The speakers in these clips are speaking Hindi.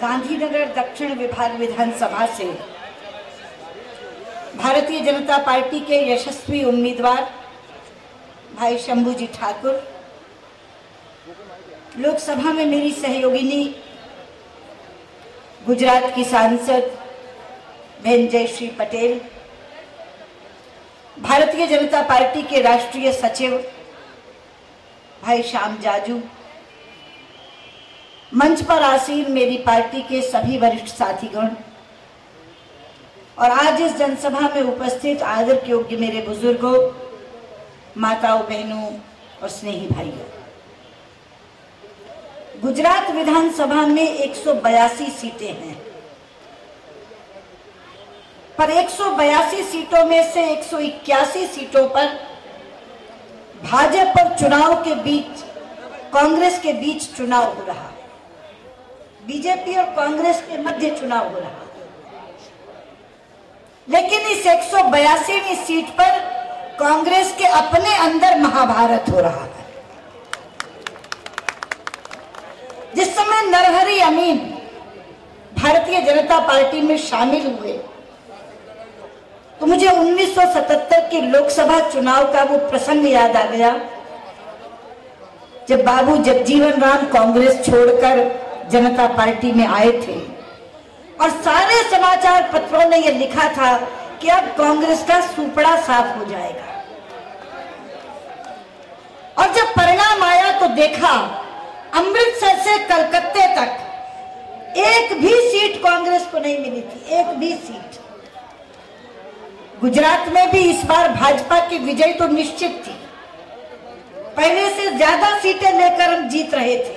गांधीनगर दक्षिण विभाग विधानसभा से भारतीय जनता पार्टी के यशस्वी उम्मीदवार भाई शंभूजी ठाकुर, लोकसभा में मेरी सहयोगिनी गुजरात की सांसद बहन जयश्री पटेल, भारतीय जनता पार्टी के राष्ट्रीय सचिव भाई श्याम जाजू, मंच पर आसीन मेरी पार्टी के सभी वरिष्ठ साथीगण और आज इस जनसभा में उपस्थित आदर के योग्य मेरे बुजुर्गों, माताओं, बहनों और स्नेही भाइयों। गुजरात विधानसभा में 182 सीटें हैं, पर 182 सीटों में से 181 सीटों पर भाजपा और चुनाव के बीच, कांग्रेस के बीच चुनाव हो रहा है। बीजेपी और कांग्रेस के मध्य चुनाव हो रहा है, लेकिन इस 182वीं सीट पर कांग्रेस के अपने अंदर महाभारत हो रहा है। जिस समय नरहरि अमीन भारतीय जनता पार्टी में शामिल हुए तो मुझे 1977 के लोकसभा चुनाव का वो प्रसंग याद आ गया, जब बाबू जगजीवन राम कांग्रेस छोड़कर जनता पार्टी में आए थे और सारे समाचार पत्रों ने यह लिखा था कि अब कांग्रेस का सुपड़ा साफ हो जाएगा। और जब परिणाम आया तो देखा अमृतसर से कलकत्ते तक एक भी सीट कांग्रेस को नहीं मिली थी, एक भी सीट। गुजरात में भी इस बार भाजपा की विजय तो निश्चित थी, पहले से ज्यादा सीटें लेकर हम जीत रहे थे,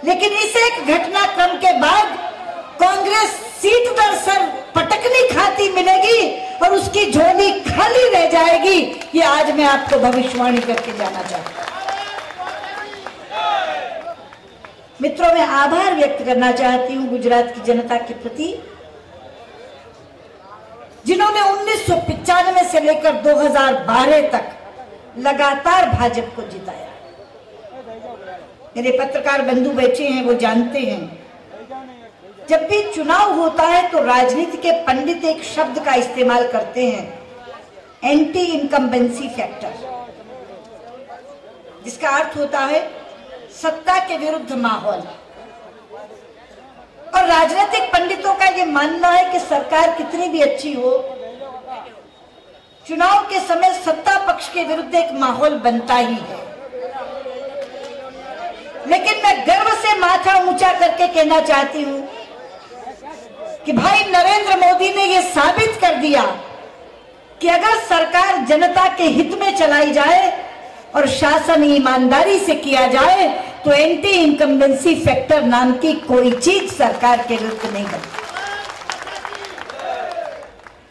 लेकिन इस एक घटनाक्रम के बाद कांग्रेस सीट दर सर पटकनी खाती मिलेगी और उसकी झोली खाली रह जाएगी। ये आज मैं आपको भविष्यवाणी करके जाना चाहता हूं। मित्रों, मैं आभार व्यक्त करना चाहती हूं गुजरात की जनता के प्रति, जिन्होंने 1995 से लेकर 2012 तक लगातार भाजपा को जिताया। मेरे पत्रकार बंधु बैठे हैं, वो जानते हैं, जब भी चुनाव होता है तो राजनीति के पंडित एक शब्द का इस्तेमाल करते हैं, एंटी इनकम्बेंसी फैक्टर, जिसका अर्थ होता है सत्ता के विरुद्ध माहौल। और राजनीतिक पंडितों का यह मानना है कि सरकार कितनी भी अच्छी हो, चुनाव के समय सत्ता पक्ष के विरुद्ध एक माहौल बनता ही है। लेकिन मैं गर्व से माथा ऊंचा करके कहना चाहती हूं कि भाई नरेंद्र मोदी ने यह साबित कर दिया कि अगर सरकार जनता के हित में चलाई जाए और शासन ईमानदारी से किया जाए तो एंटी इनकम्बेंसी फैक्टर नाम की कोई चीज सरकार के विरुद्ध नहीं बनती।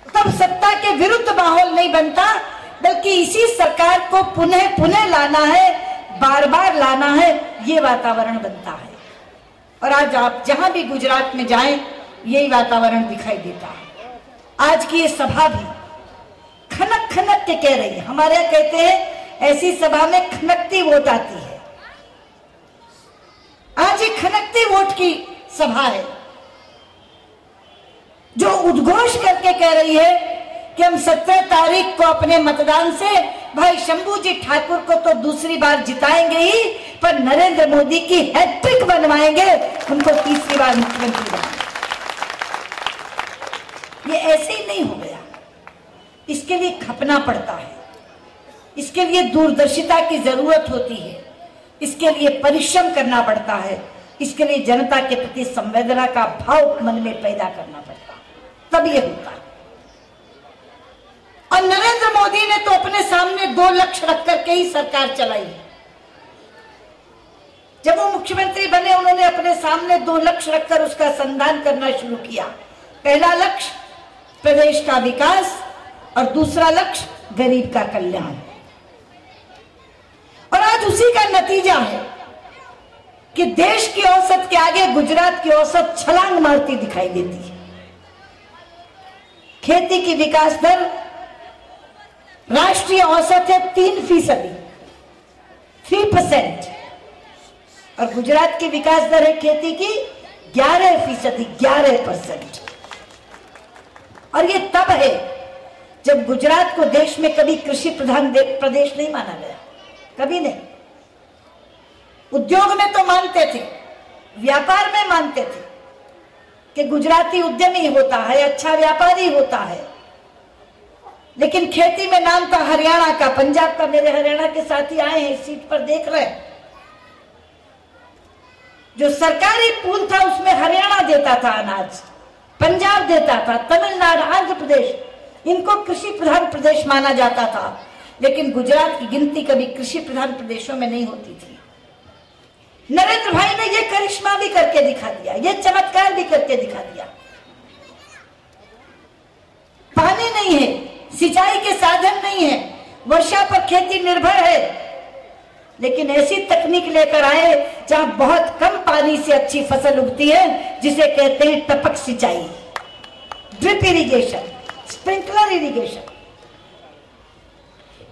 तब सत्ता के विरुद्ध माहौल नहीं बनता, बल्कि इसी सरकार को पुनः पुनः लाना है, बार बार लाना है, ये वातावरण बनता है। और आज आप जहां भी गुजरात में जाएं, यही वातावरण दिखाई देता है। आज की ये सभा भी खनक खनक के कह रही है, हमारे यहाँ कहते हैं ऐसी सभा में खनकती वोट आती है। आज ये खनकती वोट की सभा है, जो उद्घोष करके कह रही है कि हम 17 तारीख को अपने मतदान से भाई शंभूजी ठाकुर को तो दूसरी बार जिताएंगे ही, पर नरेंद्र मोदी की हैट्रिक बनवाएंगे, उनको तीसरी बार मुख्यमंत्री बनाएंगे। ये ऐसे ही नहीं हो गया, इसके लिए खपना पड़ता है, इसके लिए दूरदर्शिता की जरूरत होती है, इसके लिए परिश्रम करना पड़ता है, इसके लिए जनता के प्रति संवेदना का भाव मन में पैदा करना पड़ता है, तब ये होता है। और नरेंद्र मोदी ने तो अपने सामने 2 लक्ष्य रखकर के ही सरकार चलाई है। जब वो मुख्यमंत्री बने, उन्होंने अपने सामने 2 लक्ष्य रखकर उसका संधान करना शुरू किया। पहला लक्ष्य प्रदेश का विकास और दूसरा लक्ष्य गरीब का कल्याण। और आज उसी का नतीजा है कि देश की औसत के आगे गुजरात की औसत छलांग मारती दिखाई देती है। खेती की विकास दर राष्ट्रीय औसत है 3%, 3%, और गुजरात की विकास दर है खेती की 11%, 11%। और ये तब है जब गुजरात को देश में कभी कृषि प्रधान प्रदेश नहीं माना गया, कभी नहीं। उद्योग में तो मानते थे, व्यापार में मानते थे कि गुजराती उद्यमी होता है, अच्छा व्यापारी होता है, लेकिन खेती में नाम था हरियाणा का, पंजाब का। मेरे हरियाणा के साथी आए हैं, इस सीट पर देख रहे हैं। जो सरकारी पूल था उसमें हरियाणा देता था अनाज, पंजाब देता था, तमिलनाडु, आंध्र प्रदेश, इनको कृषि प्रधान प्रदेश माना जाता था। लेकिन गुजरात की गिनती कभी कृषि प्रधान प्रदेशों में नहीं होती थी। नरेंद्र भाई ने यह करिश्मा भी करके दिखा दिया, यह चमत्कार भी करके दिखा दिया। पानी नहीं है, सिंचाई के साधन नहीं है, वर्षा पर खेती निर्भर है, लेकिन ऐसी तकनीक लेकर आए जहां बहुत कम पानी से अच्छी फसल उगती है, जिसे कहते हैं टपक सिंचाई, ड्रिप इरिगेशन, स्प्रिंकलर इरिगेशन।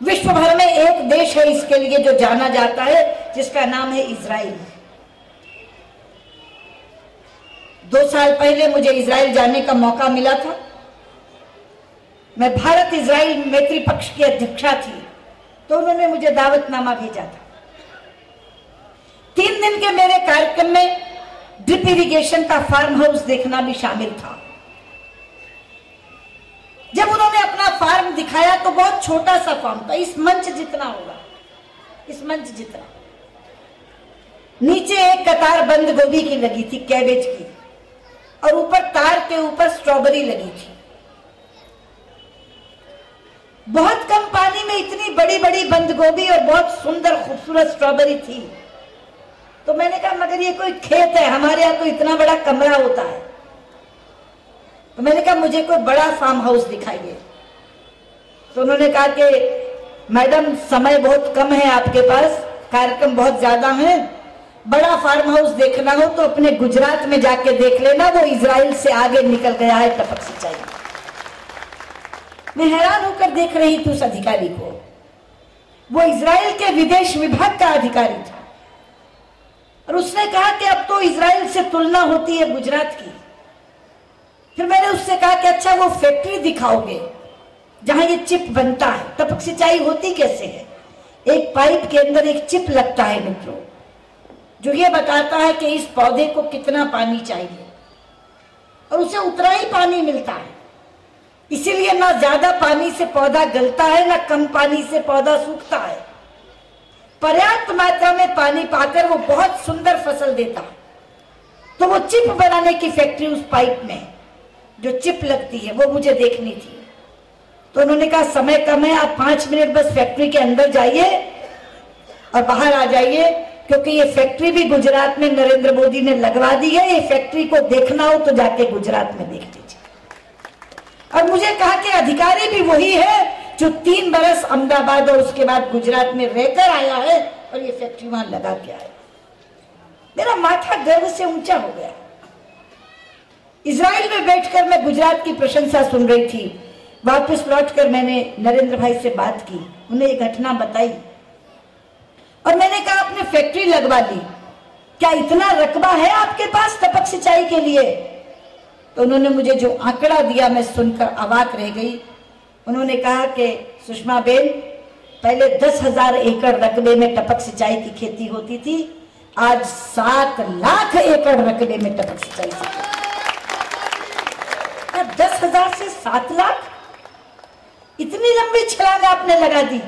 विश्व भर में एक देश है इसके लिए जो जाना जाता है, जिसका नाम है इजराइल। 2 साल पहले मुझे इजराइल जाने का मौका मिला था। मैं भारत इजराइल मैत्री पक्ष की अध्यक्षा थी, तो उन्होंने मुझे दावतनामा भेजा था। 3 दिन के मेरे कार्यक्रम में ड्रिप इरिगेशन का फार्म हाउस देखना भी शामिल था। जब उन्होंने अपना फार्म दिखाया तो बहुत छोटा सा फार्म था, इस मंच जितना होगा, इस मंच जितना। नीचे एक कतार बंद गोभी की लगी थी, कैबेज की, और ऊपर तार के ऊपर स्ट्रॉबेरी लगी थी। बहुत कम पानी में इतनी बड़ी बड़ी बंद गोभी और बहुत सुंदर खूबसूरत स्ट्रॉबेरी थी। तो मैंने कहा मगर ये कोई खेत है, हमारे यहाँ तो इतना बड़ा कमरा होता है। तो मैंने कहा मुझे कोई बड़ा फार्म हाउस दिखाइए। तो उन्होंने कहा कि मैडम समय बहुत कम है आपके पास, कार्यक्रम बहुत ज्यादा है, बड़ा फार्म हाउस देखना हो तो अपने गुजरात में जाके देख लेना, वो इजराइल से आगे निकल गया है टपक सिंचाई। मैं हैरान होकर देख रही थी उस अधिकारी को। वो इजराइल के विदेश विभाग का अधिकारी था और उसने कहा कि अब तो इजराइल से तुलना होती है गुजरात की। फिर मैंने उससे कहा कि अच्छा वो फैक्ट्री दिखाओगे जहां ये चिप बनता है, टपक सिंचाई होती कैसे है? एक पाइप के अंदर एक चिप लगता है मित्रों, जो ये बताता है कि इस पौधे को कितना पानी चाहिए, और उसे उतना ही पानी मिलता है। इसीलिए ना ज्यादा पानी से पौधा गलता है, ना कम पानी से पौधा सूखता है। पर्याप्त मात्रा में पानी पाकर वो बहुत सुंदर फसल देता है। तो वो चिप बनाने की फैक्ट्री, उस पाइप में जो चिप लगती है, वो मुझे देखनी थी। तो उन्होंने कहा समय कम है, आप 5 मिनट बस फैक्ट्री के अंदर जाइए और बाहर आ जाइए, क्योंकि ये फैक्ट्री भी गुजरात में नरेंद्र मोदी ने लगवा दी है। ये फैक्ट्री को देखना हो तो जाके गुजरात में देख लीजिए। और मुझे कहा कि अधिकारी भी वही है जो 3 बरस अहमदाबाद और उसके बाद गुजरात में रहकर आया है और ये फैक्ट्री वहां लगा के आया। मेरा माथा गर्व से ऊंचा हो गया। इजराइल में बैठकर मैं गुजरात की प्रशंसा सुन रही थी। वापस लौटकर मैंने नरेंद्र भाई से बात की, उन्हें एक घटना बताई और मैंने कहा आपने फैक्ट्री लगवा ली, क्या इतना रकबा है आपके पास टपक सिंचाई के लिए? तो उन्होंने मुझे जो आंकड़ा दिया मैं सुनकर अवाक रह गई। उन्होंने कहा कि सुषमा बेन, पहले 10,000 एकड़ रकबे में टपक सिंचाई की खेती होती थी, आज 7 लाख एकड़ रकबे में टपक सिंचाई की। 10,000 से 7 लाख, इतनी लंबी छलांग आपने लगा दी।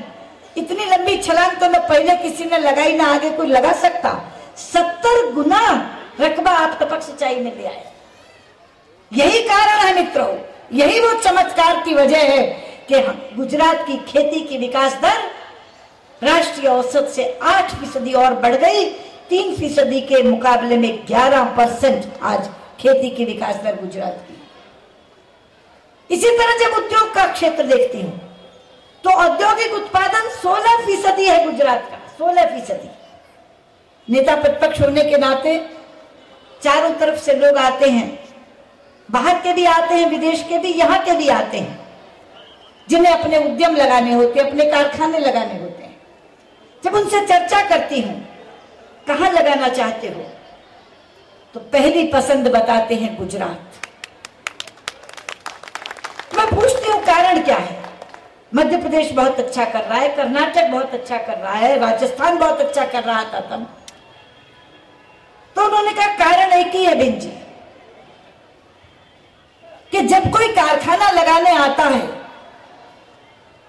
इतनी लंबी छलांग तो न पहले किसी ने लगाई, ना आगे कोई लगा सकता। 70 गुना रकबा आप टपक सिंचाई में ले आए। यही कारण है मित्रों, यही वो चमत्कार की वजह है कि गुजरात की खेती की विकास दर राष्ट्रीय औसत से 8% और बढ़ गई। 3% के मुकाबले में 11% आज खेती की विकास दर गुजरात की। इसी तरह जब उद्योग का क्षेत्र देखती हूं तो औद्योगिक उत्पादन 16% है गुजरात का, 16%। नेता प्रतिपक्ष होने के नाते चारों तरफ से लोग आते हैं, बाहर के भी आते हैं, विदेश के भी, यहां के भी आते हैं, जिन्हें अपने उद्यम लगाने होते हैं, अपने कारखाने लगाने होते हैं। जब उनसे चर्चा करती हूं कहां लगाना चाहते हो, तो पहली पसंद बताते हैं गुजरात। मैं पूछती हूं कारण क्या है? मध्य प्रदेश बहुत अच्छा कर रहा है, कर्नाटक बहुत अच्छा कर रहा है, राजस्थान बहुत अच्छा कर रहा था तब। तो उन्होंने कहा कारण एक ही है बेन जी, कि जब कोई कारखाना लगाने आता है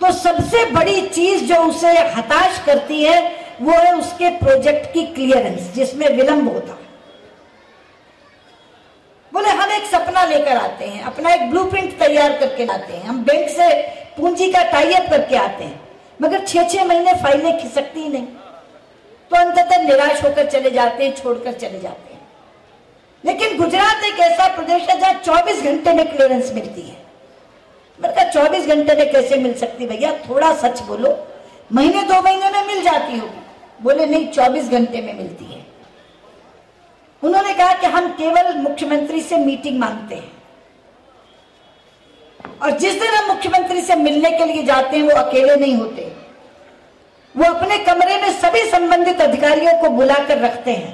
तो सबसे बड़ी चीज जो उसे हताश करती है वो है उसके प्रोजेक्ट की क्लियरेंस, जिसमें विलंब होता है। बोले हम एक सपना लेकर आते हैं, अपना एक ब्लूप्रिंट तैयार करके लाते हैं, हम बैंक से पूंजी का टाई अप करके आते हैं, मगर 6-6 महीने फाइलें खिसकती ही नहीं, तो अंततः निराश होकर चले जाते हैं, छोड़कर चले जाते हैं। लेकिन गुजरात एक ऐसा प्रदेश है जहां 24 घंटे में क्लियरेंस मिलती है। मैंने कहा 24 घंटे में कैसे मिल सकती भैया, थोड़ा सच बोलो, महीने 2 महीने में मिल जाती होगी। बोले नहीं, 24 घंटे में मिलती है। उन्होंने कहा कि हम केवल मुख्यमंत्री से मीटिंग मांगते हैं, और जिस दिन हम मुख्यमंत्री से मिलने के लिए जाते हैं वो अकेले नहीं होते, वो अपने कमरे में सभी संबंधित अधिकारियों को बुलाकर रखते हैं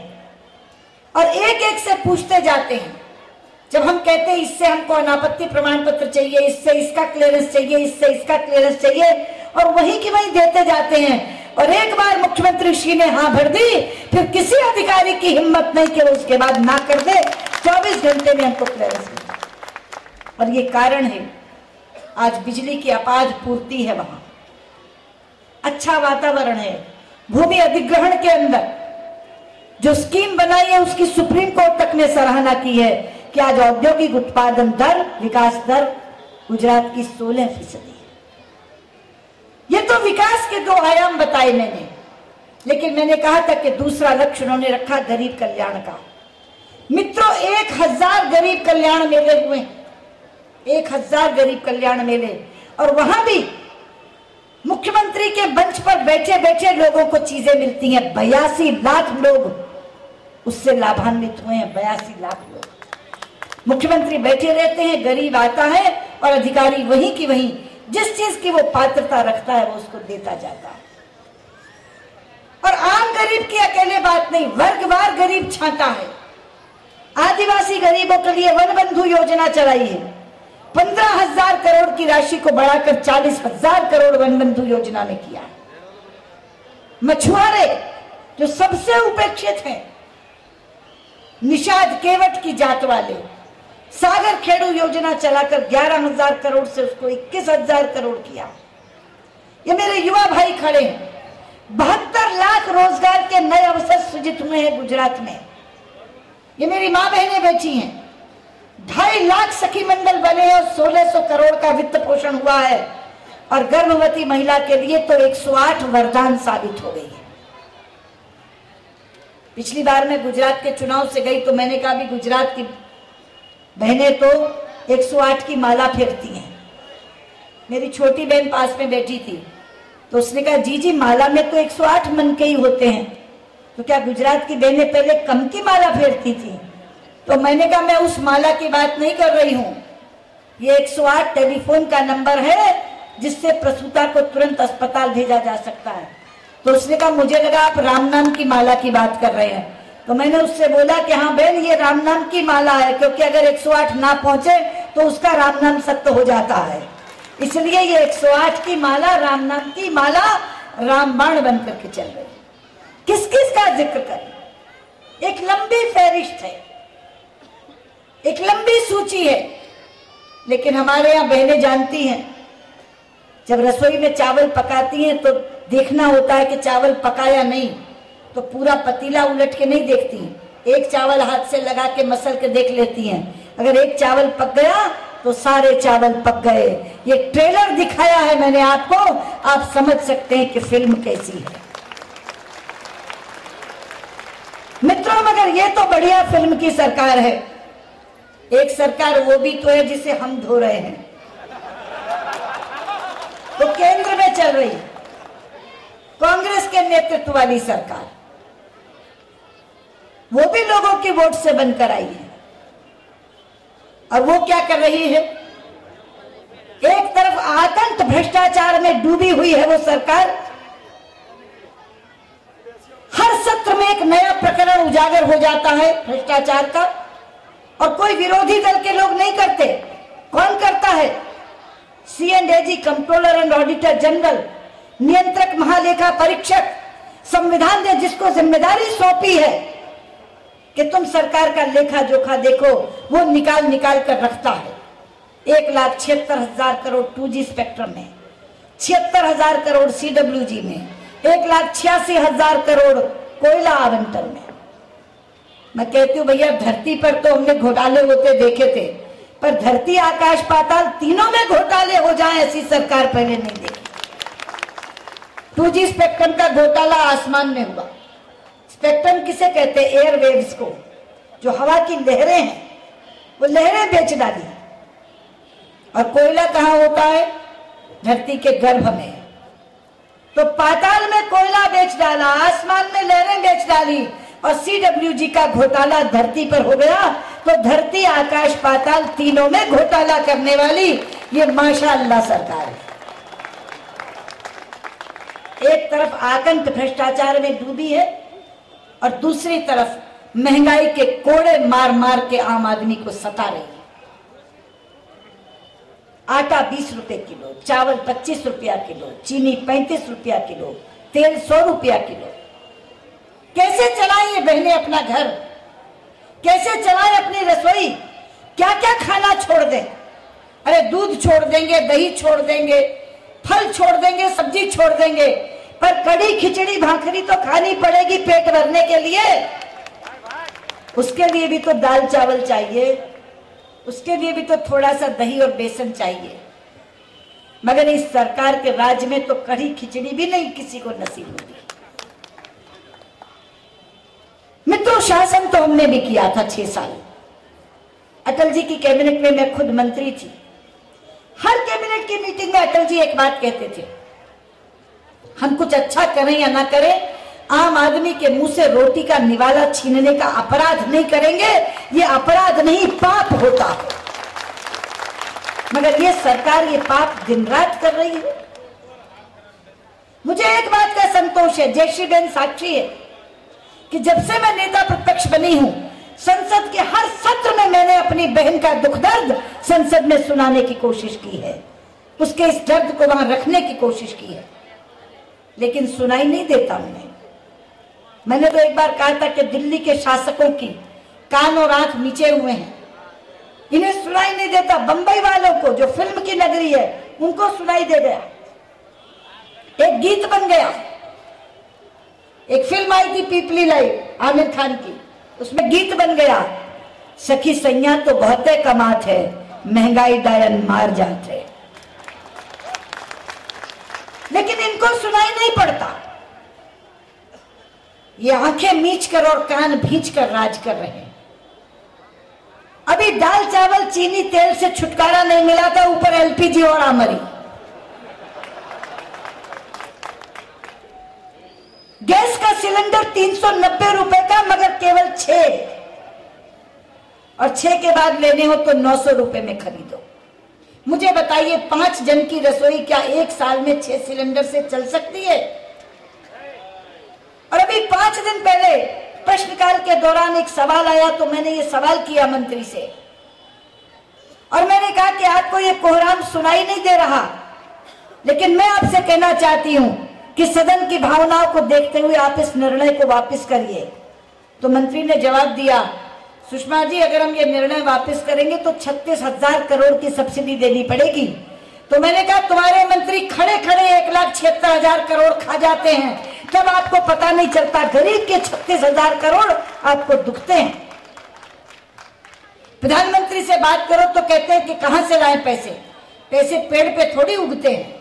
और एक एक से पूछते जाते हैं। जब हम कहते हैं इससे हमको अनापत्ति प्रमाण पत्र चाहिए, इससे इसका क्लियरेंस चाहिए, इससे इसका क्लियरेंस चाहिए, और वही की वही देते जाते हैं। और एक बार मुख्यमंत्री श्री ने हाँ भर दी, फिर किसी अधिकारी की हिम्मत नहीं कि वो उसके बाद ना कर दे। 24 घंटे में हमको क्लियरेंस मिला। और ये कारण है आज बिजली की अपार पूर्ति है, वहां अच्छा वातावरण है। भूमि अधिग्रहण के अंदर जो स्कीम बनाई है उसकी सुप्रीम कोर्ट तक ने सराहना की है कि आज औद्योगिक उत्पादन दर, विकास दर गुजरात की 16% है। ये तो विकास के 2 आयाम बताए मैंने, लेकिन मैंने कहा था कि दूसरा लक्ष्य उन्होंने रखा गरीब कल्याण का। मित्रों, 1000 गरीब कल्याण मेले हुए, 1000 गरीब कल्याण मेले, और वहां भी मुख्यमंत्री के मंच पर बैठे बैठे लोगों को चीजें मिलती हैं। 82 लाख लोग उससे लाभान्वित हुए हैं। 82 लाख लोग। मुख्यमंत्री बैठे रहते हैं, गरीब आता है और अधिकारी वहीं की वहीं जिस चीज की वो पात्रता रखता है वो उसको देता जाता है। और आम गरीब की अकेले बात नहीं, वर्गवार गरीब छांटा है। आदिवासी गरीबों के लिए वन बंधु योजना चलाई है। 15,000 करोड़ की राशि को बढ़ाकर 40,000 करोड़ वन बंधु योजना में किया। मछुआरे जो सबसे उपेक्षित हैं, निषाद केवट की जात वाले, सागर खेड़ू योजना चलाकर 11,000 करोड़ से उसको 21,000 करोड़ किया। ये मेरे युवा भाई खड़े हैं। 72 लाख रोजगार के नए अवसर सृजित हुए हैं गुजरात में। ये मेरी माँ बहनें बैठी हैं। 2.5 लाख सखी मंडल बने और 1600 करोड़ का वित्त पोषण हुआ है। और गर्भवती महिला के लिए तो 108 वरदान साबित हो गई है। पिछली बार मैं गुजरात के चुनाव से गई तो मैंने कहा भी गुजरात की बहनें तो 108 की माला फेरती हैं। मेरी छोटी बहन पास में बैठी थी तो उसने कहा जी माला में तो 108 मन के ही होते हैं, तो क्या गुजरात की बहनें पहले कम की माला फेरती थी? तो मैंने कहा मैं उस माला की बात नहीं कर रही हूं, ये 108 टेलीफोन का नंबर है जिससे प्रसूता को तुरंत अस्पताल भेजा जा सकता है। तो उसने कहा मुझे लगा आप राम नाम की माला की बात कर रहे हैं। तो मैंने उससे बोला कि हाँ बहन, ये राम नाम की माला है, क्योंकि अगर 108 ना पहुंचे तो उसका राम नाम सत्य हो जाता है। इसलिए ये 108 की माला, राम नाम की माला, रामबाण बन करके चल रही है। किस किस का जिक्र करें? एक लंबी फहरिस्त है, एक लंबी सूची है। लेकिन हमारे यहाँ बहनें जानती हैं, जब रसोई में चावल पकाती हैं तो देखना होता है कि चावल पकाया नहीं, तो पूरा पतीला उलट के नहीं देखती। एक चावल हाथ से लगा के मसल के देख लेती हैं। अगर एक चावल पक गया तो सारे चावल पक गए। ये ट्रेलर दिखाया है मैंने आपको, आप समझ सकते हैं कि फिल्म कैसी है। मित्रों, मगर ये तो बढ़िया फिल्म की सरकार है। एक सरकार वो भी तो है जिसे हम धो रहे हैं, तो केंद्र में चल रही कांग्रेस के नेतृत्व वाली सरकार, वो भी लोगों की वोट से बनकर आई है। और वो क्या कर रही है? एक तरफ आतंक भ्रष्टाचार में डूबी हुई है वो सरकार, हर सत्र में एक नया प्रकरण उजागर हो जाता है भ्रष्टाचार का, और कोई विरोधी दल के लोग नहीं करते। कौन करता है? C&AG, controller and auditor general, नियंत्रक महालेखा परीक्षक। संविधान ने जिसको जिम्मेदारी सौंपी है कि तुम सरकार का लेखा जोखा देखो, वो निकाल निकाल कर रखता है। 1,76,000 करोड़ 2G स्पेक्ट्रम में, 76,000 करोड़ CWG में, 1,86,000 करोड़ कोयला आवंटन में। मैं कहती हूँ भैया, धरती पर तो हमने घोटाले होते देखे थे, पर धरती आकाश पाताल तीनों में घोटाले हो जाए ऐसी सरकार पहले नहीं देखी। 2G स्पेक्ट्रम का घोटाला आसमान में हुआ। स्पेक्ट्रम किसे कहते हैं? एयरवेव्स को, जो हवा की लहरें हैं, वो लहरें बेच डाली। और कोयला कहाँ होता है? धरती के गर्भ में। तो पाताल में कोयला बेच डाला, आसमान में लहरें बेच डाली, और CWG का घोटाला धरती पर हो गया। तो धरती आकाश पाताल तीनों में घोटाला करने वाली ये माशाअल्लाह सरकार है। एक तरफ आकंठ भ्रष्टाचार में डूबी है, और दूसरी तरफ महंगाई के कोड़े मार मार के आम आदमी को सता रही है। आटा 20 रुपए किलो, चावल 25 रुपया किलो, चीनी 35 रुपया किलो, तेल 100 रुपया किलो। कैसे चलाएं ये बहनें अपना घर? कैसे चलाएं अपनी रसोई? क्या क्या खाना छोड़ दें? अरे दूध छोड़ देंगे, दही छोड़ देंगे, फल छोड़ देंगे, सब्जी छोड़ देंगे, पर कड़ी खिचड़ी भाखरी तो खानी पड़ेगी पेट भरने के लिए। उसके लिए भी तो दाल चावल चाहिए, उसके लिए भी तो थोड़ा सा दही और बेसन चाहिए। मगर इस सरकार के राज में तो कड़ी खिचड़ी भी नहीं किसी को नसीब होती। मित्रों, शासन तो हमने भी किया था 6 साल। अटल जी की कैबिनेट में मैं खुद मंत्री थी। हर कैबिनेट की मीटिंग में अटल जी एक बात कहते थे, हम कुछ अच्छा करें या ना करें, आम आदमी के मुंह से रोटी का निवाला छीनने का अपराध नहीं करेंगे। ये अपराध नहीं, पाप होता है। मगर ये सरकार ये पाप दिन रात कर रही है। मुझे एक बात का संतोष है, जयश्री बहन साक्षी है, कि जब से मैं नेता प्रतिपक्ष बनी हूं, संसद के हर सत्र में मैंने अपनी बहन का दुख दर्द संसद में सुनाने की कोशिश की है, उसके इस दर्द को वहां रखने की कोशिश की है, लेकिन सुनाई नहीं देता उन्हें। मैंने तो एक बार कहा था कि दिल्ली के शासकों की कान और आंख नीचे हुए हैं, इन्हें सुनाई नहीं देता। बंबई वालों को, जो फिल्म की नगरी है, उनको सुनाई दे गया। एक गीत बन गया। एक फिल्म आई थी पीपली लाइव आमिर खान की, उसमें गीत बन गया, सखी सैया तो बहुते कमात है, महंगाई डायन मार जाते। लेकिन इनको सुनाई नहीं पड़ता। ये आंखें मीच कर और कान भींच कर राज कर रहे हैं। अभी दाल चावल चीनी तेल से छुटकारा नहीं मिला था, ऊपर LPG और आमरी। गैस का सिलेंडर 390 रुपए का, मगर केवल 6, और 6 के बाद लेने हो तो 900 रुपए में खरीदो। मुझे बताइए, 5 जन की रसोई क्या एक साल में 6 सिलेंडर से चल सकती है? और अभी 5 दिन पहले प्रश्नकाल के दौरान एक सवाल आया, तो मैंने ये सवाल किया मंत्री से, और मैंने कहा कि आपको ये कोहराम सुनाई नहीं दे रहा, लेकिन मैं आपसे कहना चाहती हूं कि सदन की भावनाओं को देखते हुए आप इस निर्णय को वापस करिए। तो मंत्री ने जवाब दिया, सुषमा जी, अगर हम ये निर्णय वापस करेंगे तो 36,000 करोड़ की सब्सिडी देनी पड़ेगी। तो मैंने कहा, तुम्हारे मंत्री खड़े खड़े 1,76,000 करोड़ खा जाते हैं, तब आपको पता नहीं चलता, गरीब के 36,000 करोड़ आपको दुखते हैं। प्रधानमंत्री से बात करो तो कहते हैं कि कहां से लाएं पैसे? पैसे पेड़ पे थोड़ी उगते हैं।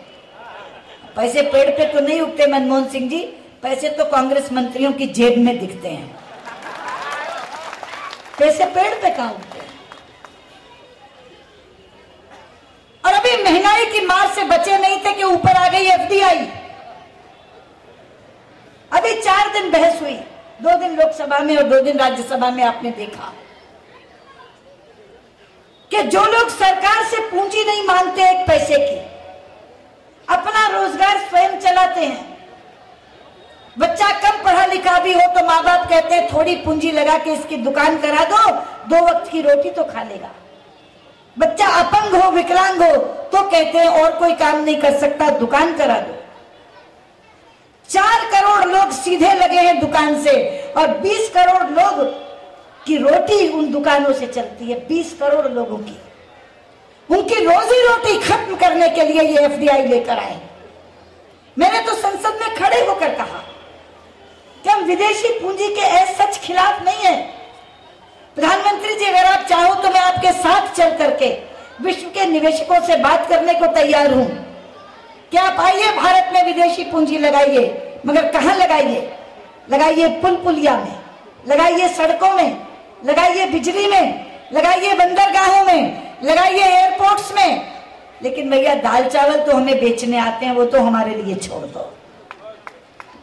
पैसे पेड़ पे तो नहीं उगते मनमोहन सिंह जी, पैसे तो कांग्रेस मंत्रियों की जेब में दिखते हैं। पैसे पेड़ पे कहां उगते हैं? और अभी महंगाई की मार से बचे नहीं थे कि ऊपर आ गई FDI। अभी 4 दिन बहस हुई, 2 दिन लोकसभा में और 2 दिन राज्यसभा में। आपने देखा कि जो लोग सरकार से पूंजी नहीं मांगते एक पैसे की, अपना रोजगार स्वयं चलाते हैं, बच्चा कम पढ़ा लिखा भी हो तो माँ बाप कहते हैं थोड़ी पूंजी लगा के इसकी दुकान करा दो, 2 वक्त की रोटी तो खा लेगा। बच्चा अपंग हो, विकलांग हो तो कहते हैं और कोई काम नहीं कर सकता, दुकान करा दो। 4 करोड़ लोग सीधे लगे हैं दुकान से और 20 करोड़ लोग की रोटी उन दुकानों से चलती है। 20 करोड़ लोगों की, उनकी रोजी रोटी खत्म करने के लिए ये एफडीआई लेकर आए। मैंने तो संसद में खड़े होकर कहा कि हम विदेशी पूंजी के सच खिलाफ नहीं है। प्रधानमंत्री जी, अगर आप चाहो तो मैं आपके साथ चल करके विश्व के निवेशकों से बात करने को तैयार हूं कि आप आइए, भारत में विदेशी पूंजी लगाइए, मगर कहां लगाइए? लगाइए पुल पुलिया में, लगाइए सड़कों में, लगाइए बिजली में, लगाइए बंदरगाहों में, लगाइए एयरपोर्ट्स में। लेकिन भैया दाल चावल तो हमें बेचने आते हैं, वो तो हमारे लिए छोड़ दो।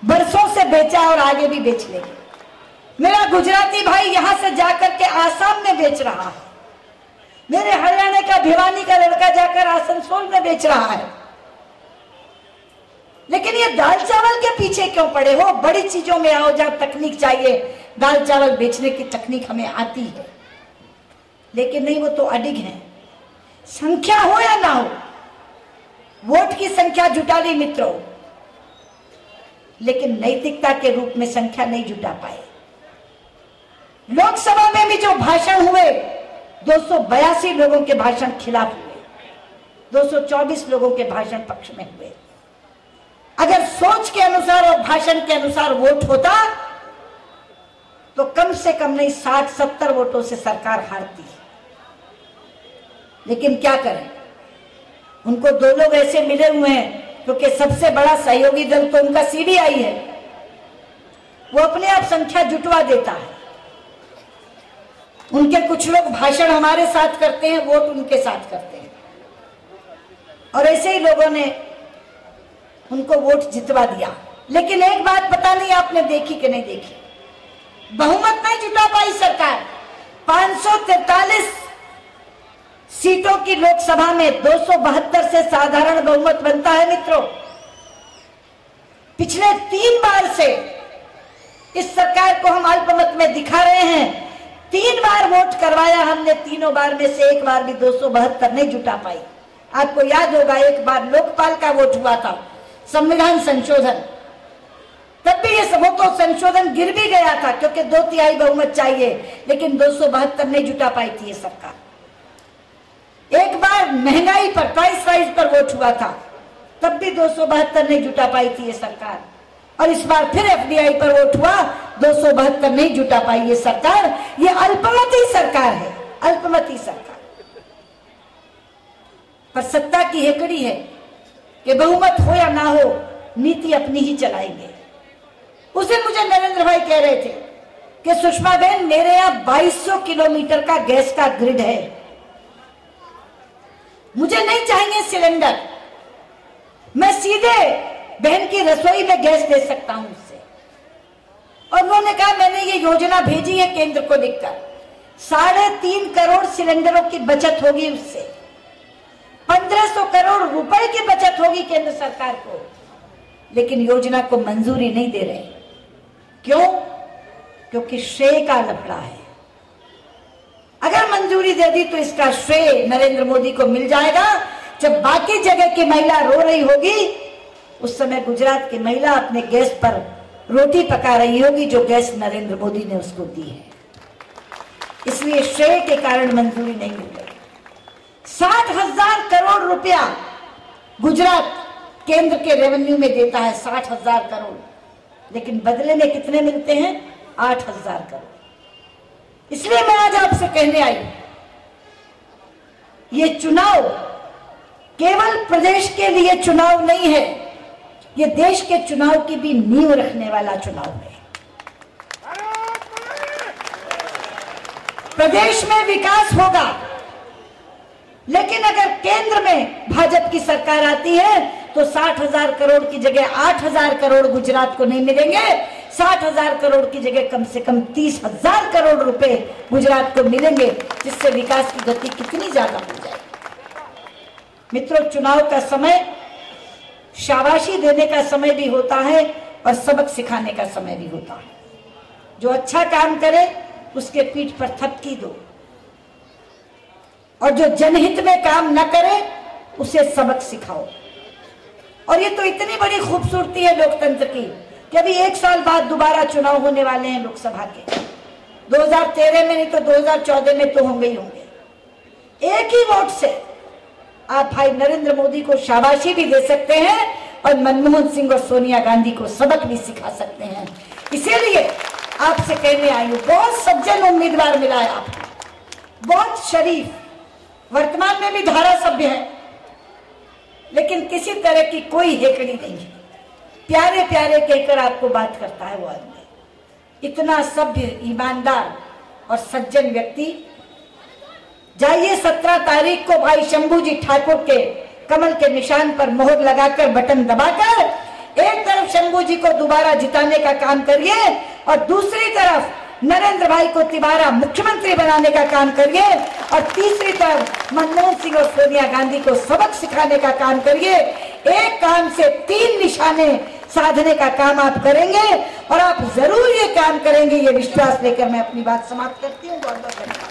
बरसों से बेचा और आगे भी बेच लेंगे। मेरा गुजराती भाई यहां से जाकर के आसाम में बेच रहा है, मेरे हरियाणा का भिवानी का लड़का जाकर आसनसोल में बेच रहा है। लेकिन ये दाल चावल के पीछे क्यों पड़े हो? बड़ी चीजों में आओ जहां तकनीक चाहिए। दाल चावल बेचने की तकनीक हमें आती है, लेकिन नहीं, वो तो अडिग है। संख्या हो या ना हो, वोट की संख्या जुटा ली मित्रों, लेकिन नैतिकता के रूप में संख्या नहीं जुटा पाए। लोकसभा में भी जो भाषण हुए, 282 लोगों के भाषण खिलाफ हुए, 224 लोगों के भाषण पक्ष में हुए। अगर सोच के अनुसार और भाषण के अनुसार वोट होता तो कम से कम नहीं 60-70 वोटों से सरकार हारती है। लेकिन क्या करें, उनको 2 लोग ऐसे मिले हुए हैं क्योंकि सबसे बड़ा सहयोगी दल तो उनका सीबीआई है, वो अपने आप संख्या जुटवा देता है। उनके कुछ लोग भाषण हमारे साथ करते हैं, वोट उनके साथ करते हैं, और ऐसे ही लोगों ने उनको वोट जितवा दिया। लेकिन एक बात पता नहीं आपने देखी कि नहीं देखी, बहुमत नहीं जुटा पाई सरकार। 543 सीटों की लोकसभा में 272 से साधारण बहुमत बनता है मित्रों। पिछले 3 बार से इस सरकार को हम अल्पमत में दिखा रहे हैं। 3 बार वोट करवाया हमने, तीनों बार में से एक बार भी 272 नहीं जुटा पाई। आपको याद होगा एक बार लोकपाल का वोट हुआ था, संविधान संशोधन, तब भी ये वो तो संशोधन गिर भी गया था क्योंकि 2/3 बहुमत चाहिए, लेकिन 272 नहीं जुटा पाई थी ये सरकार। एक बार महंगाई पर, प्राइस राइज पर वोट हुआ था, तब भी 272 नहीं जुटा पाई थी ये सरकार। और इस बार फिर एफडीआई पर वोट हुआ, 272 नहीं जुटा पाई ये सरकार। ये अल्पमती सरकार है, अल्पमती सरकार। पर सत्ता की हेकड़ी है कि बहुमत हो या ना हो, नीति अपनी ही चलाएंगे। उस दिन मुझे नरेंद्र भाई कह रहे थे कि सुषमा बहन, मेरे यहाँ 2200 किलोमीटर का गैस का ग्रिड है, मुझे नहीं चाहिए सिलेंडर, मैं सीधे बहन की रसोई में गैस दे सकता हूं उससे। और उन्होंने कहा मैंने ये योजना भेजी है केंद्र को लिखकर, 3.5 करोड़ सिलेंडरों की बचत होगी उससे, 1500 करोड़ रुपए की बचत होगी केंद्र सरकार को। लेकिन योजना को मंजूरी नहीं दे रहे। क्यों? क्योंकि श्रेय का लफड़ा है। अगर मंजूरी दे दी तो इसका श्रेय नरेंद्र मोदी को मिल जाएगा। जब बाकी जगह की महिला रो रही होगी, उस समय गुजरात की महिला अपने गैस पर रोटी पका रही होगी, जो गैस नरेंद्र मोदी ने उसको दी है। इसलिए श्रेय के कारण मंजूरी नहीं मिल रही। 60,000 करोड़ रुपया गुजरात केंद्र के रेवेन्यू में देता है, 60,000 करोड़, लेकिन बदले में कितने मिलते हैं? 8,000 करोड़। इसलिए मैं आज आपसे कहने आई, ये चुनाव केवल प्रदेश के लिए चुनाव नहीं है, ये देश के चुनाव की भी नींव रखने वाला चुनाव है। प्रदेश में विकास होगा, लेकिन अगर केंद्र में भाजपा की सरकार आती है तो 60,000 करोड़ की जगह 8,000 करोड़ गुजरात को नहीं मिलेंगे। 60,000 करोड़ की जगह कम से कम 30,000 करोड़ रुपए गुजरात को मिलेंगे, जिससे विकास की गति कितनी ज्यादा हो जाएगी। मित्रों, चुनाव का समय शाबाशी देने का समय भी होता है और सबक सिखाने का समय भी होता है। जो अच्छा काम करे उसके पीठ पर थपकी दो, और जो जनहित में काम न करे उसे सबक सिखाओ। और ये तो इतनी बड़ी खूबसूरती है लोकतंत्र की कि अभी 1 साल बाद दोबारा चुनाव होने वाले हैं लोकसभा के। 2013 में नहीं तो 2014 में तो होंगे ही होंगे। एक ही वोट से आप भाई नरेंद्र मोदी को शाबाशी भी दे सकते हैं और मनमोहन सिंह और सोनिया गांधी को सबक भी सिखा सकते हैं। इसीलिए आपसे कहने आई हूं, बहुत सज्जन उम्मीदवार मिला है आपको, बहुत शरीफ, वर्तमान में भी धारा सभ्य है, लेकिन किसी तरह की कोई हेकड़ी नहीं है। प्यारे प्यारे कहकर आपको बात करता है वो आदमी। इतना सभ्य, ईमानदार और सज्जन व्यक्ति। जाइए 17 तारीख को भाई शंभू जी ठाकुर के कमल के निशान पर मोहर लगाकर बटन दबाकर एक तरफ शंभू जी को दोबारा जिताने का काम करिए और दूसरी तरफ नरेंद्र भाई को तिबारा मुख्यमंत्री बनाने का काम करिए और तीसरी तरफ मनमोहन सिंह और सोनिया गांधी को सबक सिखाने का काम करिए। एक काम से 3 निशाने साधने का काम आप करेंगे और आप जरूर ये काम करेंगे, ये विश्वास लेकर मैं अपनी बात समाप्त करती हूँ। बहुत बहुत धन्यवाद।